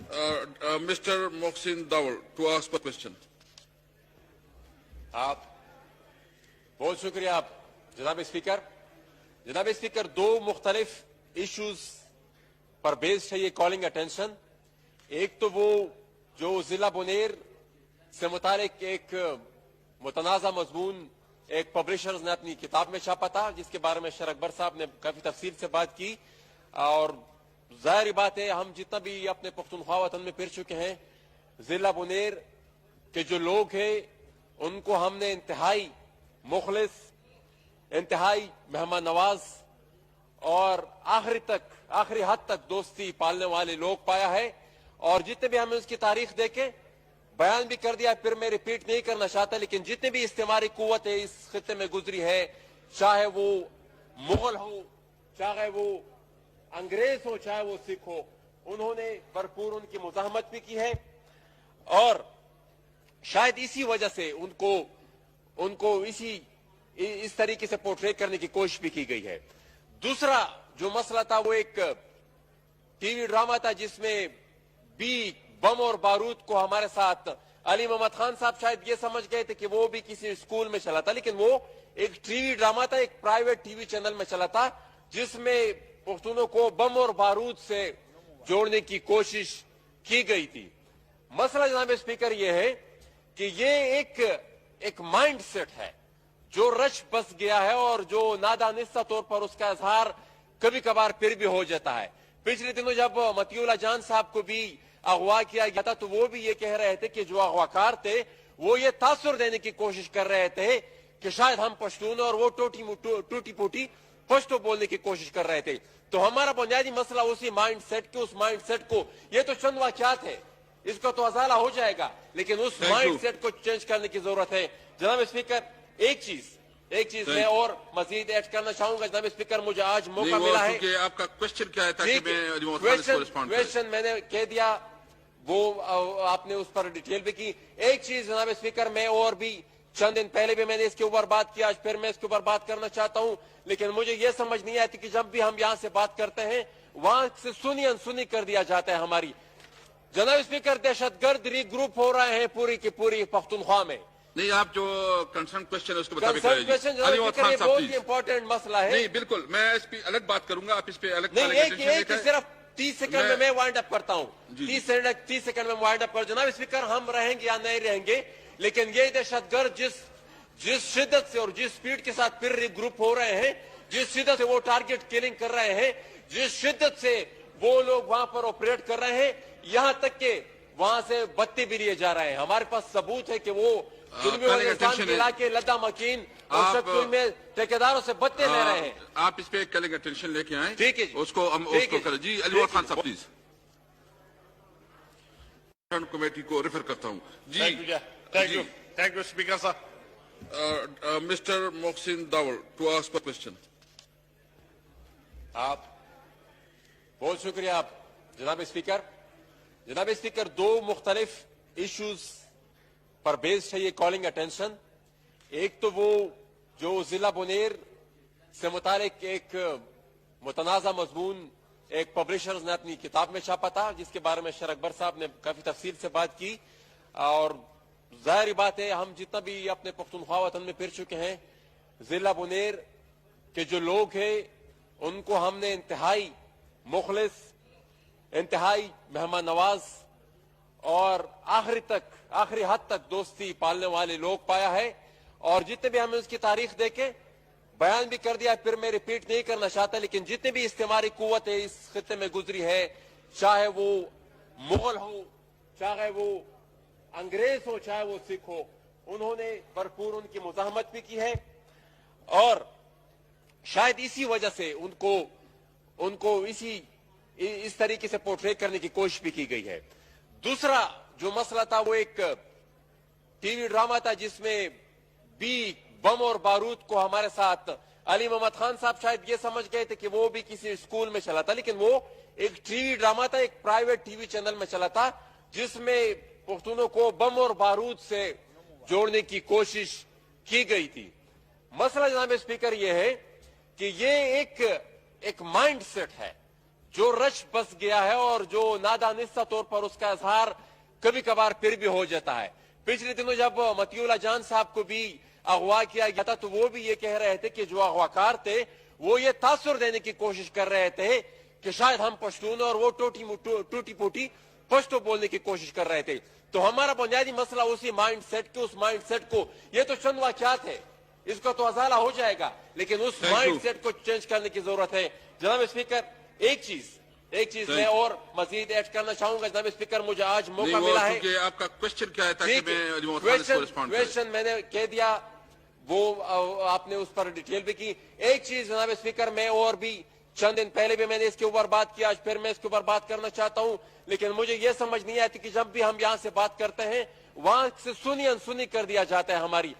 Mr. Mohsin Dawar to ask a question. आप बहुत शुक्रिया जनाब स्पीकर दो मुख्तलिफ इश्यूज पर बेस्ड है ये कॉलिंग अटेंशन। एक तो वो जो जिला बुनेर से मुतालिक एक मुतनाज़ा मजमून एक पब्लिशर्स ने अपनी किताब में छापा था, जिसके बारे में शेर अकबर साहब ने काफी तफसील से बात की। और जाहिर बात है हम जितना भी अपने पख्तूनख्वा वतन में फिर चुके हैं, जिला बुनेर के जो लोग हैं उनको हमने इंतहाई मुखलिस, इंतहाई मेहमान नवाज और आखिरी हद तक दोस्ती पालने वाले लोग पाया है। और जितने भी हमें उसकी तारीख देके बयान भी कर दिया, फिर मैं रिपीट नहीं करना चाहता, लेकिन जितने भी इस्तेमारी कुव्वत है इस खित्ते में गुजरी है, चाहे वो मुगल हो, चाहे वो अंग्रेज हो, चाहे वो सिख हो, उन्होंने भरपूर उनकी मुजाहमत भी की है। और शायद इसी वजह से उनको इस तरीके से पोर्ट्रे करने की कोशिश भी की गई है। दूसरा जो मसला था वो एक टीवी ड्रामा था जिसमें बम और बारूद को हमारे साथ अली मोहम्मद खान साहब शायद ये समझ गए थे कि वो भी किसी स्कूल में चला था, लेकिन वो एक टीवी ड्रामा था, एक प्राइवेट टीवी चैनल में चला था, जिसमें पख्तूनों को बम और बारूद से जोड़ने की कोशिश की गई थी। मसला जनाब स्पीकर ये है कि ये एक माइंड सेट है जो रच बस गया है और जो नादानिस्ता तौर पर उसका इजहार कभी कभार फिर भी हो जाता है। पिछले दिनों जब मतीउल्लाह जान साहब को भी अगवा किया गया था तो वो भी ये कह रहे थे कि जो अगवाकार थे वो ये तासुर देने की कोशिश कर रहे थे कि शायद हम पश्तून, और वो टूटी फूटी पश्तो बोलने की कोशिश कर रहे थे। तो हमारा बुनियादी मसला उसी माइंड सेट को, ये तो चंद वाक़यात है, इसका तो अजाला हो जाएगा, लेकिन उस माइंड सेट को चेंज करने की जरूरत है। जनाब स्पीकर एक चीज मैं और मजीद ऐड करना चाहूंगा। जनाब स्पीकर मुझे आज मौका मिला है। आपका क्वेश्चन क्या है ताकि मैं क्वेश्चन मैंने कह दिया, वो आपने उस पर डिटेल भी की। एक चीज जनाब स्पीकर, मैं और भी चंद दिन पहले भी मैंने इसके ऊपर बात की, आज फिर मैं इसके ऊपर बात करना चाहता हूं, लेकिन मुझे यह समझ नहीं आती कि जब भी हम यहां से बात करते हैं वहां से सुनी अनसुनी कर दिया जाता है हमारी। जनाब स्पीकर दहशतगर्द रीग्रुप हो रहे हैं पूरी की पूरी पख्तूनख्वा में। नहीं, आप जो कंसर्न क्वेश्चन है उसके मुताबिक बहुत ही इंपॉर्टेंट मसला है। नहीं, बिल्कुल, मैं इस पे अलग बात करूंगा, आप इस पे अलग नहीं, सिर्फ 30 सेकंड में मैं वाइंड अप करता हूँ। 30 सेकंड में वाइंड अप कर। जनाब स्पीकर, हम रहेंगे या नहीं रहेंगे, लेकिन ये दहशतगर्द जिस शिद्दत से और जिस स्पीड के साथ फिर रिग्रुप हो रहे हैं, जिस शिद्दत से वो टारगेट किलिंग कर रहे हैं, जिस शिद्दत से वो लोग वहां पर ऑपरेट कर रहे हैं, यहां तक के वहां से बत्ती भी लिए जा रहे हैं। हमारे पास सबूत है कि वो इलाके लद्दा मकीन और शक्कुल में ठेकेदारों से बत्ते ले रहे हैं। आप इस पे कलिंग अटेंशन लेके आए, ठीक है, उसको करें जी। अली खान साहब प्लीज, कमेटी को रेफर करता हूँ जी। थैंक यू स्पीकर साहब। Mister Mohsin the power two ask a question. आप बहुत शुक्रिया जनाब स्पीकर दो मुख्तलिफ इश्यूज पर बेस्ड है ये कॉलिंग अटेंशन। एक तो वो जो जिला बुनेर से मुतालिक एक मुतनाज़ा मजमून एक पब्लिशर्स ने अपनी किताब में छापा था, जिसके बारे में शेर अकबर साहब ने काफी तफसील से बात की। और जाहिर बात है हम जितना भी अपने पख्तूनख्वा वतन में फिर चुके हैं, जिला बुनेर के जो लोग हैं उनको हमने इंतहाई मुखलिस, इंतहाई मेहमान नवाज और आखिरी हद तक दोस्ती पालने वाले लोग पाया है। और जितने भी हमें उसकी तारीख देके बयान भी कर दिया, फिर मैं रिपीट नहीं करना चाहता, लेकिन जितने भी इस्तेमारी कुव्वत है इस खित्ते में गुजरी है, चाहे वो मुगल हो, चाहे वो अंग्रेज हो, चाहे वो सिख हो, उन्होंने भरपूर उनकी मुजाहमत भी की है। और शायद इसी वजह से उनको इस तरीके से पोर्ट्रे करने की कोशिश भी की गई है। दूसरा जो मसला था वो एक टीवी ड्रामा था जिसमें बम और बारूद को हमारे साथ अली मोहम्मद खान साहब शायद ये समझ गए थे कि वो भी किसी स्कूल में चला था, लेकिन वो एक टीवी ड्रामा था, एक प्राइवेट टीवी चैनल में चला था, जिसमें पख्तूनों को बम और बारूद से जोड़ने की कोशिश की गई थी। मसला जनाब स्पीकर ये है कि ये एक माइंड सेट है جو رش بس گیا ہے اور جو نادانستہ طور پر اس کا اظہار کبھی کبھار پھر بھی ہو جاتا ہے. پچھلے دنوں جب مطیع اللہ جان صاحب کو بھی اغوا کیا گیا تھا تو وہ بھی یہ کہہ رہے تھے کہ جو اغواکار تھے وہ یہ تاثر دینے کی کوشش کر رہے تھے کہ شاید ہم پشتون اور وہ ٹوٹی پوٹی پشتو بولنے کی کوشش کر رہے تھے. تو ہمارا بنیادی مسئلہ اسی مائنڈ سیٹ کے اس مائنڈ سیٹ کو, یہ تو چند واقعات ہے, اس کا تو ازالہ ہو جائے گا, لیکن اس مائنڈ سیٹ کو چینج کرنے کی ضرورت ہے. جناب اسپیکر, ایک چیز میں اور مزید ایڈ کرنا چاہوں گا. جناب اسپیکر, مجھے آج موقع ملا ہے. آپ کا کوشچن کیا ہے تاکہ میں علی محمد خان اس کو رسپونڈ کروں. کوشچن میں نے کہہ دیا, وہ آپ نے اس پر ڈیٹیل بھی کی. ایک چیز جناب اسپیکر, میں اور بھی چند دن پہلے بھی میں نے اس کے اوپر بات کی, آج پھر میں اس کے اوپر بات کرنا چاہتا ہوں, لیکن مجھے یہ سمجھ نہیں آتی کہ جب بھی ہم یہاں سے بات کرتے ہیں وہاں سے سنی انسنی کر دیا جاتا ہے ہماری.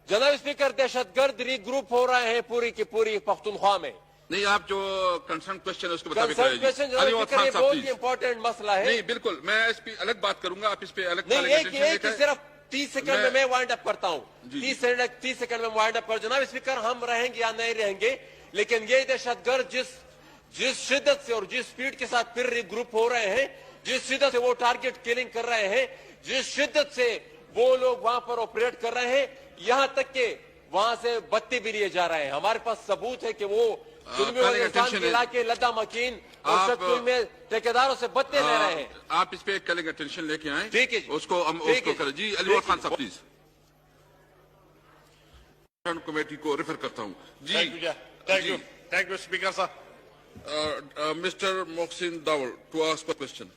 جناب اسپیکر, دہشت گرد ری گروپ ہو رہے ہیں پوری کی پوری پختونخوا میں. نہیں, آپ جو کنسرن کوشچن ہے اس کے مطابق کنسرن کوشچن جناب اسپیکر یہ بہت ہی امپورٹنٹ مسئلہ ہے. نہیں بالکل, میں اس پہ الگ بات کروں گا, آپ اس پہ الگ نہیں, ایک صرف 30 سیکنڈ میں وائنڈ اپ کرتا ہوں. 30 سیکنڈ میں وائنڈ اپ کر. جناب اسپیکر, ہم رہیں گے یا نہیں رہیں گے, لیکن یہ دہشت گرد جس شدت سے اور جس سپیڈ کے ساتھ پھر ری گروپ ہو رہے ہیں, جس شدت سے وہ ٹارگٹ کلنگ کر رہے ہیں, جس شدت سے وہ لوگ وہاں پر آپریٹ کر رہے ہیں, یہاں تک کہ وہاں سے بتے بھی لیے جا رہے ہیں. ہمارے پاس ثبوت ہے کہ وہ کے علاقے لدا مکین اور شتکوئی میں ٹھیکیداروں سے بتے لے رہے ہیں. آپ اس پہ ایک اٹینشن لے کے آئیں. ٹھیک ہے, اس کو کریں. جی علی محمد خان صاحب پلیز. کمیٹی کو ریفر کرتا ہوں. Thank you, Speaker, sir. Mr. Mohsin Dawar to ask a question.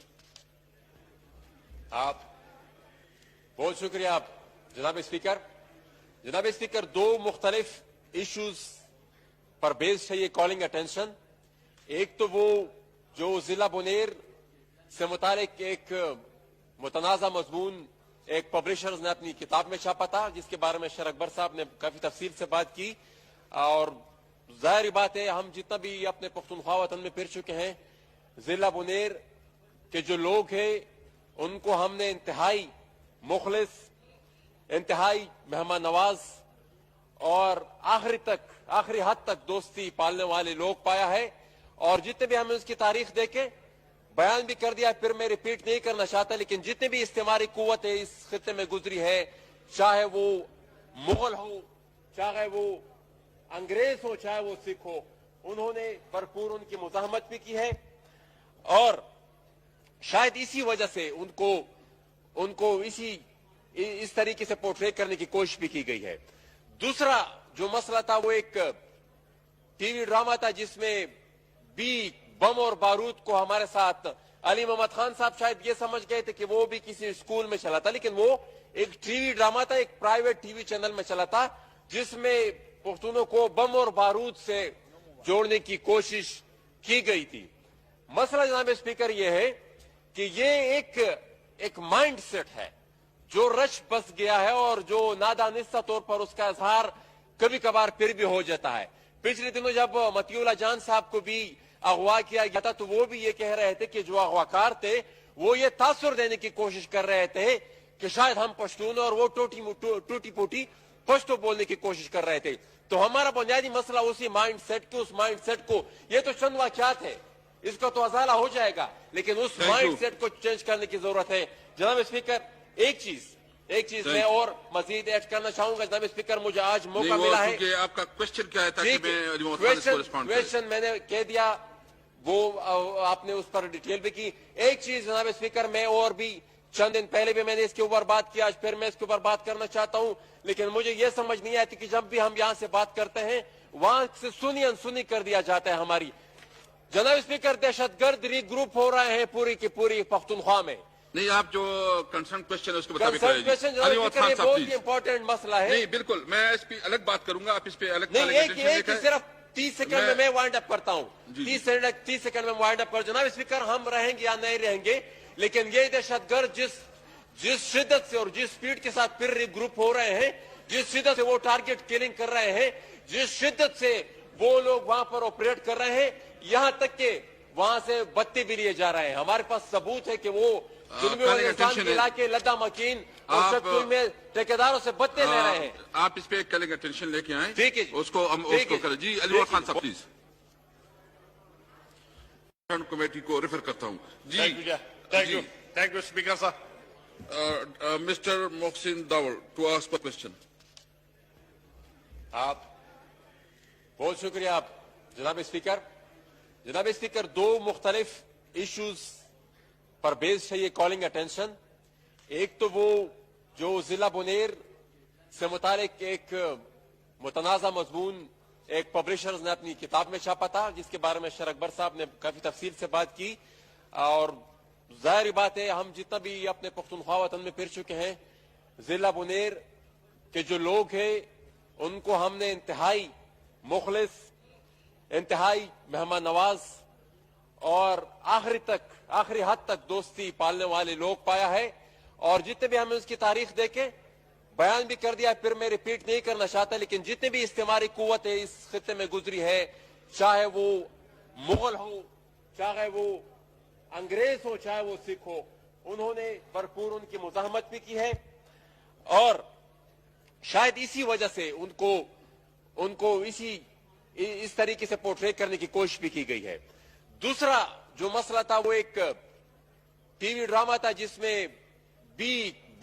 آپ بہت شکریہ. آپ جناب اسپیکر, دو مختلف ایشوز پر بیس ہے یہ کالنگ اٹینشن. ایک تو وہ جو ضلع بنیر سے متعلق ایک متنازع مضمون ایک پبلشرز نے اپنی کتاب میں چھاپا تھا, جس کے بارے میں شیر اکبر صاحب نے کافی تفصیل سے بات کی. اور ظاہری بات ہے, ہم جتنا بھی اپنے پختونخوا وطن میں پھر چکے ہیں, ضلع بنیر کے جو لوگ ہیں ان کو ہم نے انتہائی مخلص, انتہائی مہمان نواز اور آخری حد تک دوستی پالنے والے لوگ پایا ہے. اور جتنے بھی ہم نے اس کی تاریخ دیکھے, بیان بھی کر دیا, پھر میں ریپیٹ نہیں کرنا چاہتا, لیکن جتنے بھی استعماری قوتیں اس خطے میں گزری ہے, چاہے وہ مغل ہو, چاہے وہ انگریز ہو, چاہے وہ سکھ ہو, انہوں نے بھرپور ان کی مزاحمت بھی کی ہے. اور شاید اسی وجہ سے ان کو اس طریقے سے پورٹری کرنے کی کوشش بھی کی گئی ہے. دوسرا جو مسئلہ تھا وہ ایک ٹی وی ڈرامہ تھا جس میں بھی بم اور بارود کو ہمارے ساتھ علی محمد خان صاحب شاید یہ سمجھ گئے تھے کہ وہ بھی کسی اسکول میں چلا تھا, لیکن وہ ایک ٹی وی ڈرامہ تھا, ایک پرائیویٹ ٹی وی چینل میں چلا تھا, جس میں پختونوں کو بم اور بارود سے جوڑنے کی کوشش کی گئی تھی. مسئلہ جناب اسپیکر یہ ہے کہ یہ ایک مائنڈ سیٹ ہے جو رش بس گیا ہے اور جو نادانستہ طور پر اس کا اظہار کبھی کبھار پھر بھی ہو جاتا ہے. پچھلے دنوں جب مطیع اللہ جان صاحب کو بھی اغوا کیا گیا تھا تو وہ بھی یہ کہہ رہے تھے کہ جو اغواکار تھے وہ یہ تاثر دینے کی کوشش کر رہے تھے کہ شاید ہم پشتون اور وہ ٹوٹی پوٹی پشتو بولنے کی کوشش کر رہے تھے. تو ہمارا بنیادی مسئلہ اسی مائنڈ سیٹ کے اس مائنڈ سیٹ کو, یہ تو چند واقعات ہے, اس کا تو ازالہ ہو جائے گا, لیکن اس مائنڈ سیٹ کو چینج کرنے کی ضرورت ہے. جناب اسپیکر, ایک چیز میں اور مزید ایڈ کرنا چاہوں گا. جناب اسپیکر, مجھے آج موقع ملا ہے. آپ کا کوشچن کیا ہے تاکہ میں علی محمد خان اس کو رسپونڈ کروں. کوشچن میں نے کہہ دیا, وہ آپ نے اس پر ڈیٹیل بھی کی. ایک چیز جناب اسپیکر, میں اور بھی چند دن پہلے بھی میں نے اس کے اوپر بات کی, آج پھر میں اس کے اوپر بات کرنا چاہتا ہوں, لیکن مجھے یہ سمجھ نہیں آتی کہ جب بھی ہم یہاں سے بات کرتے ہیں وہاں سے سنی انسنی کر دیا جاتا ہے ہماری. جناب اسپیکر, دہشت گرد ری گروپ ہو رہے ہیں پوری کی پوری پختونخوا میں. نہیں, آپ جو کنسرن کوشچن ہے اس کے مطابق کنسرن کوشچن جناب اسپیکر یہ بہت ہی امپورٹنٹ مسئلہ ہے. نہیں بالکل, میں اس پہ الگ بات کروں گا, آپ اس پہ الگ نہیں, ایک صرف 30 سیکنڈ میں وائنڈ اپ کرتا ہوں. 30 سیکنڈ میں وائنڈ اپ کر. جناب اسپیکر, ہم رہیں گے یا نہیں رہیں گے, لیکن یہ دہشت گرد جس شدت سے اور جس سپیڈ کے ساتھ پھر ری گروپ ہو رہے ہیں, جس شدت سے وہ ٹارگٹ کلنگ کر رہے ہیں, جس شدت سے وہ لوگ وہاں پر آپریٹ کر رہے ہیں, یہاں تک کہ وہاں سے بتے بھی لیے جا رہے ہیں. ہمارے پاس ثبوت ہے کہ وہ کے علاقے لدا مکین اور شتکوئی میں ٹھیکیداروں سے بتے لے رہے ہیں. آپ اس پہ ایک اٹینشن لے کے آئیں. ٹھیک ہے, اس کو کریں. جی علی محمد خان صاحب پلیز. कमेटी को रेफर करता हूँ जी Thank you, Speaker sir. Mister Mohsin the power two ask question. आप बहुत शुक्रिया आप जनाब स्पीकर दो मुख्तलिफ इश्यूज पर बेस्ड है ये कॉलिंग अटेंशन। एक तो वो जो जिला बुनेर से मुतालिक एक मुतनाज़ा मजमून एक पब्लिशर्स ने अपनी किताब में छापा था, जिसके बारे में शर अकबर साहब ने काफी तफसील से बात की। और जाहिर बात है, हम जितना भी अपने पख्तूनख्वा वतन में फिर चुके हैं, जिला बुनेर के जो लोग हैं उनको हमने इंतहाई मुखलिस, इंतहाई मेहमान नवाज और आखिरी हद तक दोस्ती पालने वाले लोग पाया है। और जितने भी हमें उसकी तारीख देके बयान भी कर दिया, फिर मैं रिपीट नहीं करना चाहता, लेकिन जितने भी इस्तेमारी कुव्वत है इस खित्ते में गुजरी है, चाहे वो मुगल हो, चाहे वो अंग्रेज हो, चाहे वो सिख हो, उन्होंने भरपूर उनकी मुजाहमत भी की है। और शायद इसी वजह से उनको इस तरीके से पोर्ट्रेट करने की कोशिश भी की गई है। दूसरा जो मसला था वो एक टीवी ड्रामा था जिसमें भी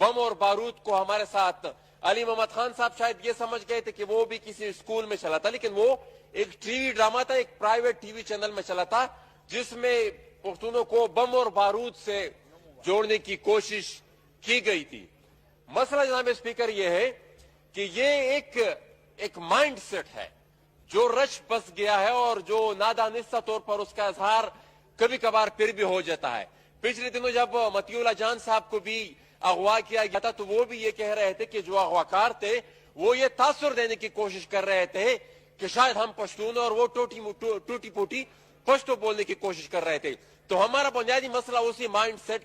बम और बारूद को हमारे साथ अली मोहम्मद खान साहब शायद ये समझ गए थे कि वो भी किसी स्कूल में चला था, लेकिन वो एक टीवी ड्रामा था, एक प्राइवेट टीवी चैनल में चला था, जिसमें पख्तूनों को बम और बारूद से जोड़ने की कोशिश की गई थी। मसला जनाब स्पीकर ये है कि ये एक माइंड सेट है जो रच बस गया है और जो नादानिस्ता तौर पर उसका इजहार कभी कभार फिर भी हो जाता है। पिछले दिनों जब मतियुल्लाह जान साहब को भी अगवा किया गया था तो वो भी ये कह रहे थे कि जो अगवाकार थे वो ये तासुर देने की कोशिश कर रहे थे कि शायद हम पश्तून, और वो टूटी फूटी पश्तो बोलने की कोशिश कर रहे थे। तो हमारा बुनियादी मसला उस माइंड सेट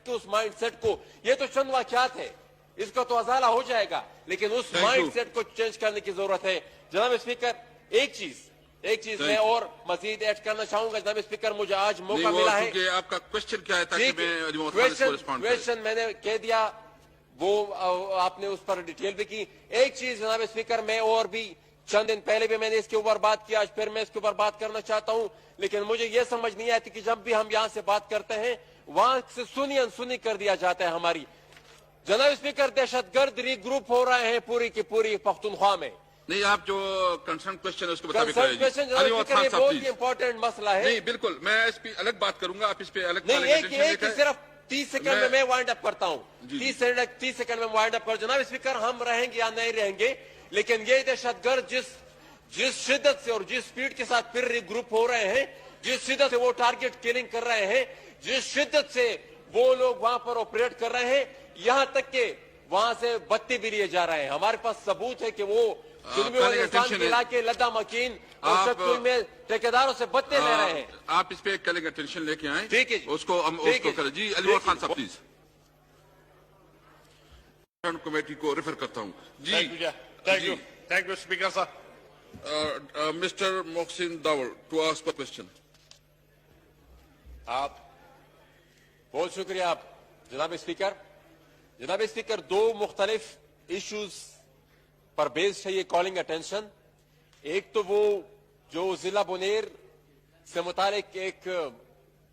को, ये तो चंद वाक़यात है, इसका तो अजाला हो जाएगा, लेकिन उस माइंड सेट को चेंज करने की जरूरत है। जनाब स्पीकर एक चीज मैं और मजीद ऐड करना चाहूंगा। जनाब स्पीकर मुझे आज मौका मिला है, आपका क्वेश्चन क्या है ताकि मैं क्वेश्चन मैंने कह दिया, वो आपने उस पर डिटेल भी की। एक चीज जनाब स्पीकर, मैं और भी चंद दिन पहले भी मैंने इसके ऊपर बात की, आज फिर मैं इसके ऊपर बात करना चाहता हूं, लेकिन मुझे यह समझ नहीं आती कि जब भी हम यहां से बात करते हैं वहां से सुनी अनसुनी कर दिया जाता है हमारी। जनाब स्पीकर, दहशतगर्द रीग्रुप हो रहे हैं पूरी की पूरी पख्तूनख्वा में। नहीं, आप जो कंसर्न क्वेश्चन है उसके मुताबिक बहुत ही इंपॉर्टेंट मसला है। नहीं, बिल्कुल, मैं इस पे अलग बात करूंगा, आप इस पे अलग नहीं, सिर्फ 30 सेकंड में मैं वाइंड अप करता हूं। 30 सेकंड में वाइंड अप कर। जनाब स्पीकर, हम रहेंगे या नहीं रहेंगे, लेकिन ये दहशतगर्द जिस शिद्दत से और जिस स्पीड के साथ फिर रिग्रुप हो रहे हैं, जिस शिद्दत से वो टारगेट किलिंग कर रहे हैं, जिस शिद्दत से वो लोग वहां पर ऑपरेट कर रहे हैं, यहां तक के वहां से बत्ती भी लिए जा रहे हैं। हमारे पास सबूत है कि वो इलाके लद्दा मकीन और शतकुल में ठेकेदारों से बत्ते ले रहे हैं। आप इस पे कल अटेंशन लेके आए, ठीक है, उसको करें जी। अली खान साहब प्लीज। कमेटी को रेफर करता हूँ जी। Thank you, Speaker sir. Mister Mohsin the power two ask question. आप बहुत शुक्रिया आप जनाब स्पीकर दो मुख्तलिफ इश्यूज पर बेस्ड है ये कॉलिंग अटेंशन। एक तो वो जो जिला बुनेर से मुतालिक एक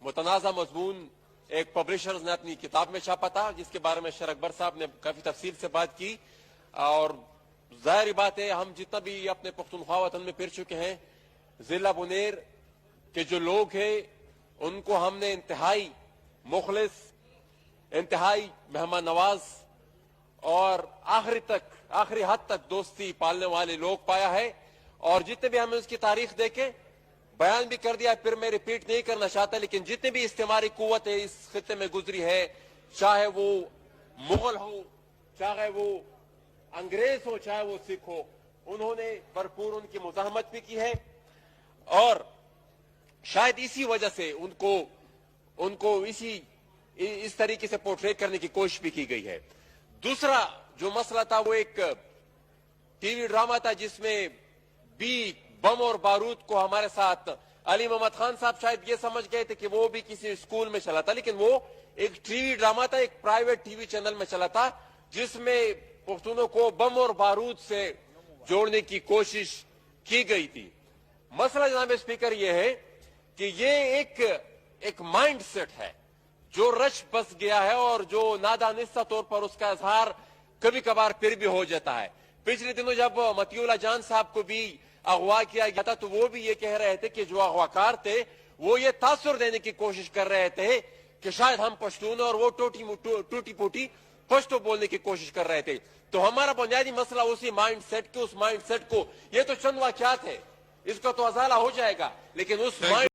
मुतनाज़ा मजमून एक पब्लिशर्स ने अपनी किताब में छापा था, जिसके बारे में शर अकबर साहब ने काफी तफसील से बात की। और जाहिर बात है, हम जितना भी अपने पख्तूनख्वा वतन में फिर चुके हैं, जिला बुनेर के जो लोग हैं उनको हमने इंतहाई मुखलिस, इंतहाई मेहमान नवाज और आखिरी हद तक दोस्ती पालने वाले लोग पाया है। और जितने भी हमें उसकी तारीख देके बयान भी कर दिया, फिर मैं रिपीट नहीं करना चाहता, लेकिन जितने भी इस्तेमारी कुव्वत है इस खित्ते में गुजरी है, चाहे वो मुगल हो, चाहे वो अंग्रेज हो, चाहे वो सिख हो, उन्होंने भरपूर उनकी मुजाहमत भी की है। और शायद इसी वजह से उनको इस तरीके से पोर्ट्रेट करने की कोशिश भी की गई है। दूसरा जो मसला था वो एक टीवी ड्रामा था जिसमें भी बम और बारूद को हमारे साथ अली मोहम्मद खान साहब शायद ये समझ गए थे कि वो भी किसी स्कूल में चला था, लेकिन वो एक टीवी ड्रामा था, एक प्राइवेट टीवी चैनल में चला था, जिसमें पख्तूनों को बम और बारूद से जोड़ने की कोशिश की गई थी। मसला जनाब स्पीकर ये है कि ये ایک مائنڈ سیٹ ہے جو رچ بس گیا ہے اور جو نادانستہ طور پر اس کا اظہار کبھی کبھار پھر بھی ہو جاتا ہے. پچھلے دنوں جب مطیع اللہ جان صاحب کو بھی اغوا کیا گیا تھا تو وہ بھی یہ کہہ رہے تھے کہ جو اغواکار تھے وہ یہ تاثر دینے کی کوشش کر رہے تھے کہ شاید ہم پشتون اور وہ ٹوٹی پوٹی پشتو بولنے کی کوشش کر رہے تھے. تو ہمارا بنیادی مسئلہ اسی مائنڈ سیٹ کے اس مائنڈ سیٹ کو یہ تو چند واقعات ہے اس کا تو ازالہ ہو جائے گا لیکن اس مائنڈ